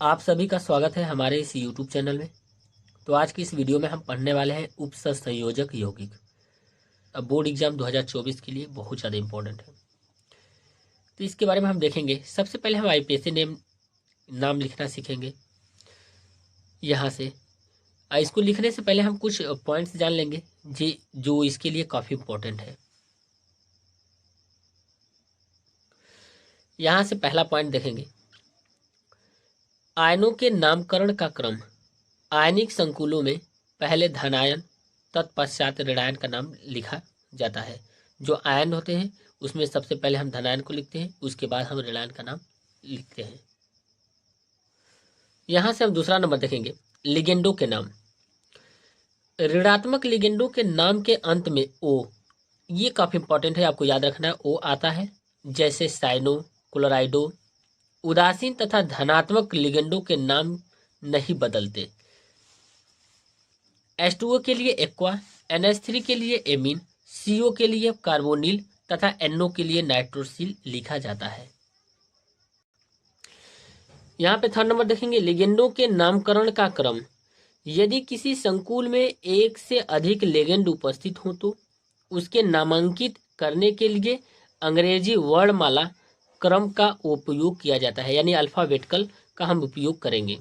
आप सभी का स्वागत है हमारे इस YouTube चैनल में। तो आज की इस वीडियो में हम पढ़ने वाले हैं उपसंयोजक यौगिक। अब बोर्ड एग्जाम 2024 के लिए बहुत ज़्यादा इम्पोर्टेंट है, तो इसके बारे में हम देखेंगे। सबसे पहले हम आईपीएससी नाम लिखना सीखेंगे। यहाँ से इसको लिखने से पहले हम कुछ पॉइंट्स जान लेंगे जो इसके लिए काफ़ी इम्पोर्टेंट है। यहाँ से पहला पॉइंट देखेंगे, आयनों के नामकरण का क्रम। आयनिक संकुलों में पहले धनायन तत्पश्चात ऋणायन का नाम लिखा जाता है। जो आयन होते हैं उसमें सबसे पहले हम धनायन को लिखते हैं, उसके बाद हम ऋणायन का नाम लिखते हैं। यहाँ से हम दूसरा नंबर देखेंगे, लिगेंडों के नाम। ऋणात्मक लिगेंडों के नाम के अंत में ओ, ये काफ़ी इंपॉर्टेंट है, आपको याद रखना है। ओ आता है, जैसे साइनो, क्लोराइडो। उदासीन तथा धनात्मक लिगेंडों के नाम नहीं बदलते। H2O के लिए एक्वा, NH3 के लिए एमीन, CO के लिए कार्बोनिल तथा NO के लिए नाइट्रोसिल लिखा जाता है। यहाँ पे थर्ड नंबर देखेंगे, लिगेंडों के नामकरण का क्रम। यदि किसी संकुल में एक से अधिक लिगेंड उपस्थित हो तो उसके नामांकित करने के लिए अंग्रेजी वर्णमाला क्रम का उपयोग किया जाता है, यानी अल्फाबेटिकल का हम उपयोग करेंगे।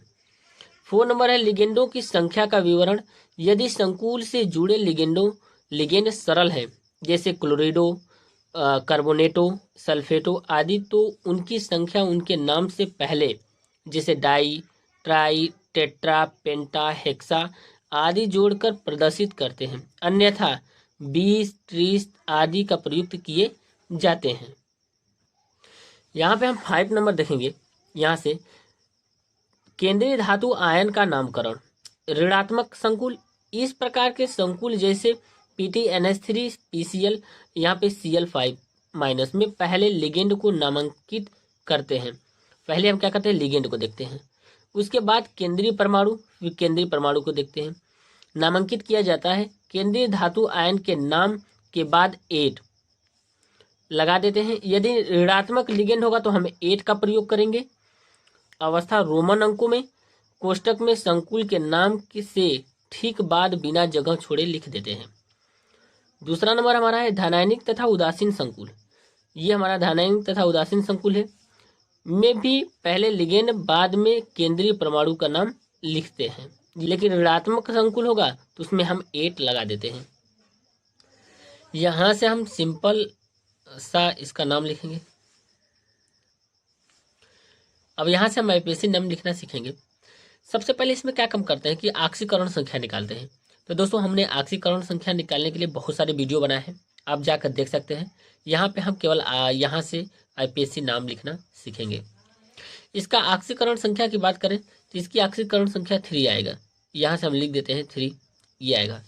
4 नंबर है, लिगेंडों की संख्या का विवरण। यदि संकुल से जुड़े लिगेंड सरल है, जैसे क्लोरिडो, कार्बोनेटो, सल्फेटो आदि, तो उनकी संख्या उनके नाम से पहले, जैसे डाई, ट्राई, टेट्रा, पेंटा, हेक्सा आदि जोड़कर प्रदर्शित करते हैं। अन्यथा 20, 30 आदि का प्रयुक्त किए जाते हैं। यहाँ पे हम 5 नंबर देखेंगे। यहाँ से केंद्रीय धातु आयन का नामकरण। ऋणात्मक संकुल, इस प्रकार के संकुल जैसे PTNH3, PCl, यहाँ पे Cl5- में पहले लिगेंड को नामांकित करते हैं। पहले हम क्या करते हैं, लिगेंड को देखते हैं, उसके बाद केंद्रीय परमाणु, फिर केंद्रीय परमाणु को देखते हैं, नामांकित किया जाता है। केंद्रीय धातु आयन के नाम के बाद 8 लगा देते हैं। यदि ऋणात्मक लिगेंड होगा तो हम 8 का प्रयोग करेंगे। अवस्था रोमन अंकों में, कोष्टक में संकुल के नाम से ठीक बाद बिना जगह छोड़े लिख देते हैं। दूसरा नंबर हमारा है धानायनिक तथा उदासीन संकुल। ये हमारा धानायनिक तथा उदासीन संकुल है, में भी पहले लिगेंड बाद में केंद्रीय परमाणु का नाम लिखते हैं। लेकिन ऋणात्मक संकुल होगा तो उसमें हम 8 लगा देते हैं। यहाँ से हम सिंपल सा इसका नाम लिखेंगे। अब यहाँ से हम आईपीएससी नाम लिखना सीखेंगे। सबसे पहले इसमें क्या कम करते हैं कि ऑक्सीकरण संख्या निकालते हैं। तो दोस्तों, हमने ऑक्सीकरण संख्या निकालने के लिए बहुत सारे वीडियो बनाए हैं, आप जाकर देख सकते हैं। यहाँ पे हम केवल यहाँ से आईपीएससी नाम लिखना सीखेंगे। इसका ऑक्सीकरण संख्या की बात करें तो इसकी ऑक्सीकरण संख्या 3 आएगा। यहाँ से हम लिख देते हैं 3, ये आएगा।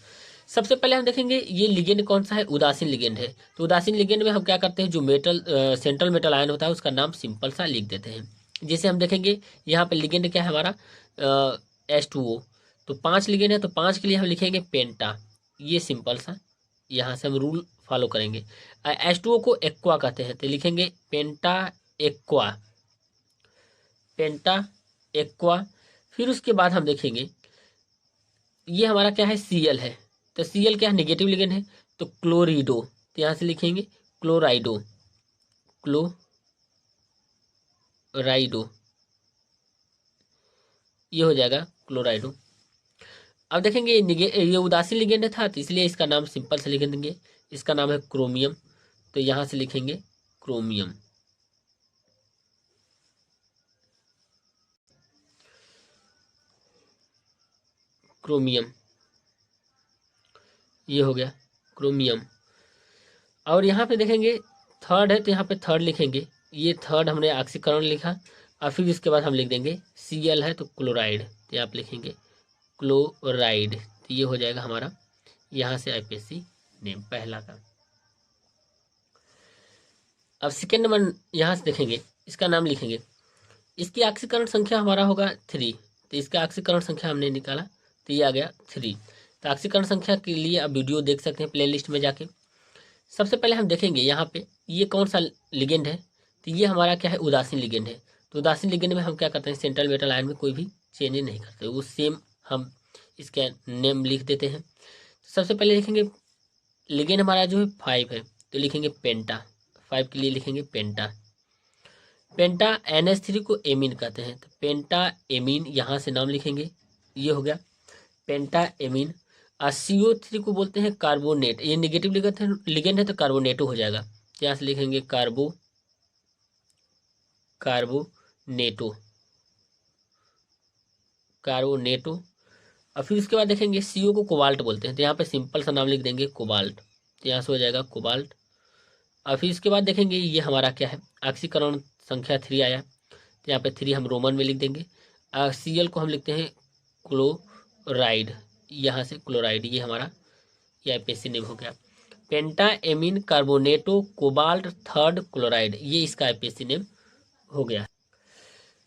सबसे पहले हम देखेंगे ये लिगेंड कौन सा है, उदासीन लिगेंड है। तो उदासीन लिगेंड में हम क्या करते हैं, जो सेंट्रल मेटल आयन होता है उसका नाम सिंपल सा लिख देते हैं। जैसे हम देखेंगे यहाँ पे लिगेंड क्या है हमारा, H2O, तो 5 लिगेंड है तो 5 के लिए हम लिखेंगे पेंटा, ये सिंपल सा यहाँ से हम रूल फॉलो करेंगे। H2O को एक्वा कहते हैं तो लिखेंगे पेंटा एक्वा, पेंटा एक्वा। फिर उसके बाद हम देखेंगे ये हमारा क्या है, Cl है, तो Cl क्या है, नेगेटिव लिगेंड है, तो क्लोरिडो, तो यहाँ से लिखेंगे क्लोराइडो, क्लोराइडो, ये हो जाएगा क्लोराइडो। अब देखेंगे ये उदासीन लिगेंड था तो इसलिए इसका नाम सिंपल से लिख देंगे, इसका नाम है क्रोमियम, तो यहाँ से लिखेंगे क्रोमियम। क्रोमियम, ये हो गया क्रोमियम। और यहाँ पे देखेंगे थर्ड है तो यहाँ पे थर्ड लिखेंगे, ये थर्ड हमने ऑक्सीकरण लिखा। और फिर इसके बाद हम लिख देंगे Cl है तो क्लोराइड, तो यहाँ पे लिखेंगे क्लोराइड, तो ये हो जाएगा हमारा यहाँ से आईपीएससी नेम पहला का। अब सेकेंड नंबर यहाँ से देखेंगे, इसका नाम लिखेंगे। इसकी ऑक्सीकरण संख्या हमारा होगा 3, तो इसका ऑक्सीकरण संख्या हमने निकाला तो ये आ गया 3। तो ऑक्सीकरण संख्या के लिए आप वीडियो देख सकते हैं प्लेलिस्ट में जाके। सबसे पहले हम देखेंगे यहाँ पे ये कौन सा लिगेंड है, तो ये हमारा क्या है, उदासीन लिगेंड है। तो उदासीन लिगेंड में हम क्या करते हैं, सेंट्रल मेटल आयन में कोई भी चेंज नहीं करते, वो सेम हम इसका नेम लिख देते हैं। तो सबसे पहले लिखेंगे लिगेंड हमारा जो है 5 है, तो लिखेंगे पेंटा, 5 के लिए लिखेंगे पेंटा। पेंटा NH3 को एमीन कहते हैं, तो पेंटा एमीन यहाँ से नाम लिखेंगे, ये हो गया पेंटा एमीन। और CO3 को बोलते हैं कार्बोनेट, ये निगेटिव लिगेंड है तो कार्बोनेटो हो जाएगा, यहाँ से लिखेंगे कार्बोनेटो। और फिर उसके बाद देखेंगे CO को कोबाल्ट बोलते हैं, तो यहाँ पे सिंपल सा नाम लिख देंगे कोबाल्ट, तो यहाँ से हो जाएगा कोबाल्ट। और फिर इसके बाद देखेंगे ये हमारा क्या है, ऑक्सीकरण संख्या 3 आया, तो यहाँ पे 3 हम रोमन में लिख देंगे। Cl को हम लिखते हैं क्लोराइड, यहाँ से क्लोराइड, ये हमारा ये IPAC नेम हो गया, पेंटा एमीन कार्बोनेटो कोबाल्ट 3rd क्लोराइड, ये इसका IPAC नेम हो गया।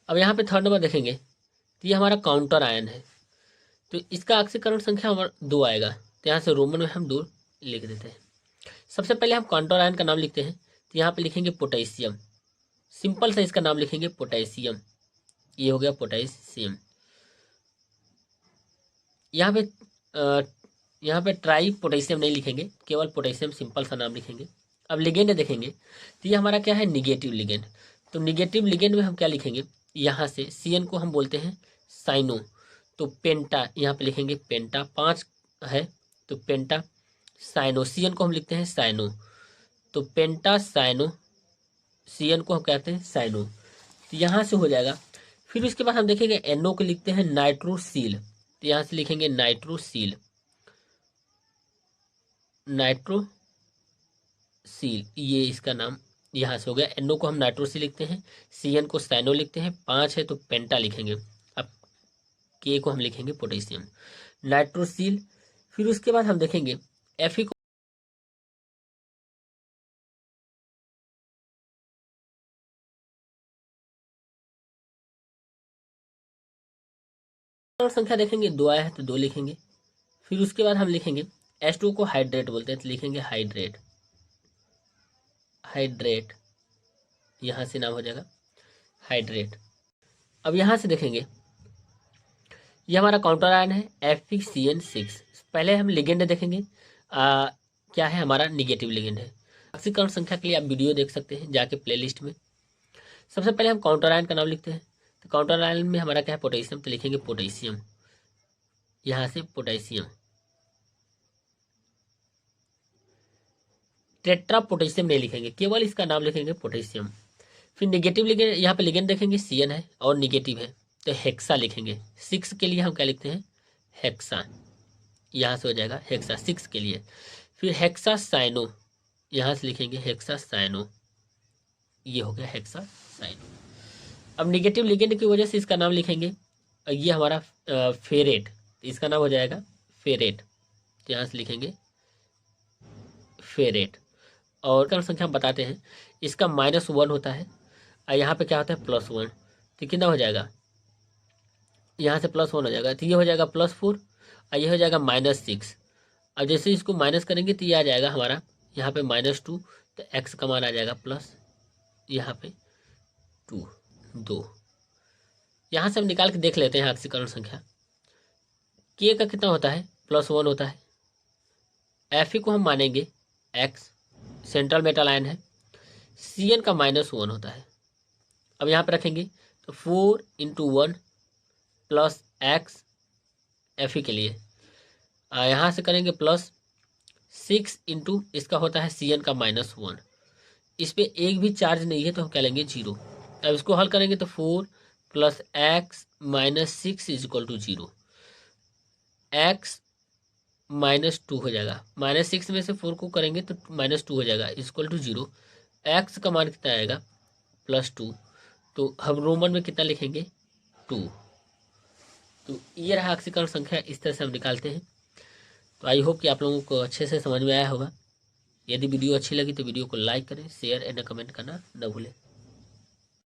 अब यहाँ पे 3rd नंबर देखेंगे, तो ये हमारा काउंटर आयन है, तो इसका ऑक्सीकरण संख्या हमारा 2 आएगा, तो यहाँ से रोमन में हम 2 लिख देते हैं। सबसे पहले हम काउंटर आयन का नाम लिखते हैं, तो यहाँ पे लिखेंगे पोटेशियम, सिंपल सा इसका नाम लिखेंगे पोटेशियम, ये हो गया पोटेशियम। यहाँ पे ट्राई पोटेशियम नहीं लिखेंगे, केवल पोटेशियम सिंपल सा नाम लिखेंगे। अब लिगेंड देखेंगे, तो ये हमारा क्या है, निगेटिव लिगेंड, तो निगेटिव लिगेंड में हम क्या लिखेंगे, यहाँ से CN को हम बोलते हैं साइनो, तो पेंटा यहाँ पे लिखेंगे पेंटा, 5 है तो पेंटा साइनो, CN को हम लिखते हैं साइनो, तो पेंटा साइनो, CN को हम कहते हैं साइनो, तो यहाँ से हो जाएगा। फिर उसके बाद हम देखेंगे NO को लिखते हैं नाइट्रोसील, तो यहाँ से लिखेंगे नाइट्रोसील, ये इसका नाम यहाँ से हो गया। NO को हम नाइट्रोसील लिखते हैं, CN को साइनो लिखते हैं, 5 है तो पेंटा लिखेंगे। अब K को हम लिखेंगे पोटेशियम, नाइट्रोसील। फिर उसके बाद हम देखेंगे Fe को संख्या देखेंगे 2 आया है तो 2 लिखेंगे। फिर उसके बाद हम लिखेंगे H2 को हाइड्रेट बोलते हैं, तो लिखेंगे हाइड्रेट, यहाँ से नाम हो जाएगा हाइड्रेट। अब यहाँ से देखेंगे ये हमारा काउंटर आयन है FeCN6। पहले हम लिगेंड देखेंगे, क्या है हमारा निगेटिव लिगेंड है। ऑक्सीकरण संख्या के लिए आप वीडियो देख सकते हैं जाके प्लेलिस्ट में। सबसे पहले हम काउंटर आयन का नाम लिखते हैं, तो काउंटर आयन में हमारा क्या है पोटेशियम, तो लिखेंगे पोटेशियम, यहाँ से पोटेशियम। टेट्रा पोटेशियम नहीं लिखेंगे, केवल इसका नाम लिखेंगे पोटेशियम। फिर निगेटिव लिगेंड, यहाँ पे लिगेंड देखेंगे CN है और निगेटिव है तो हेक्सा लिखेंगे। 6 के लिए हम क्या लिखते हैं हेक्सा, यहाँ से हो जाएगा हेक्सा 6 के लिए। फिर हेक्सा साइनो, यहाँ से लिखेंगे हेक्सा साइनो, ये हो गया हेक्सा साइनो। अब निगेटिव लिगेंड की वजह से इसका नाम लिखेंगे, ये हमारा फेरेट, तो इसका नाम हो जाएगा फेरेट, तो यहाँ से लिखेंगे फेरेट। और कर्ण संख्या हम बताते हैं, इसका -1 होता है और यहाँ पे क्या होता है +1, तो कितना हो जाएगा, यहाँ से +1 हो जाएगा, तो ये हो जाएगा +4 और ये हो जाएगा -6। अब जैसे इसको माइनस करेंगे तो ये आ जाएगा हमारा यहाँ पे -2, तो x का मान आ जाएगा प्लस यहाँ पे 2। यहाँ से हम निकाल के देख लेते हैं ऑक्सीकरण संख्या। K का कितना होता है +1 होता है। Fe को हम मानेंगे x, सेंट्रल मेटल आयन है। CN का -1 होता है। अब यहाँ पे रखेंगे तो 4 × 1 प्लस x Fe के लिए, यहाँ से करेंगे +6 × इसका होता है CN का -1। इस पे एक भी चार्ज नहीं है तो हम क्या लेंगे 0। अब इसको हल करेंगे तो 4 + x - 6 = 0। x -2 हो जाएगा, -6 में से 4 को करेंगे तो -2 हो जाएगा =0। x का मान कितना आएगा +2, तो हम रोमन में कितना लिखेंगे 2। तो ये रहा ऑक्सीकरण संख्या, इस तरह से हम निकालते हैं। तो आई होप कि आप लोगों को अच्छे से समझ में आया होगा। यदि वीडियो अच्छी लगी तो वीडियो को लाइक करें, शेयर एंड कमेंट करना न भूलें।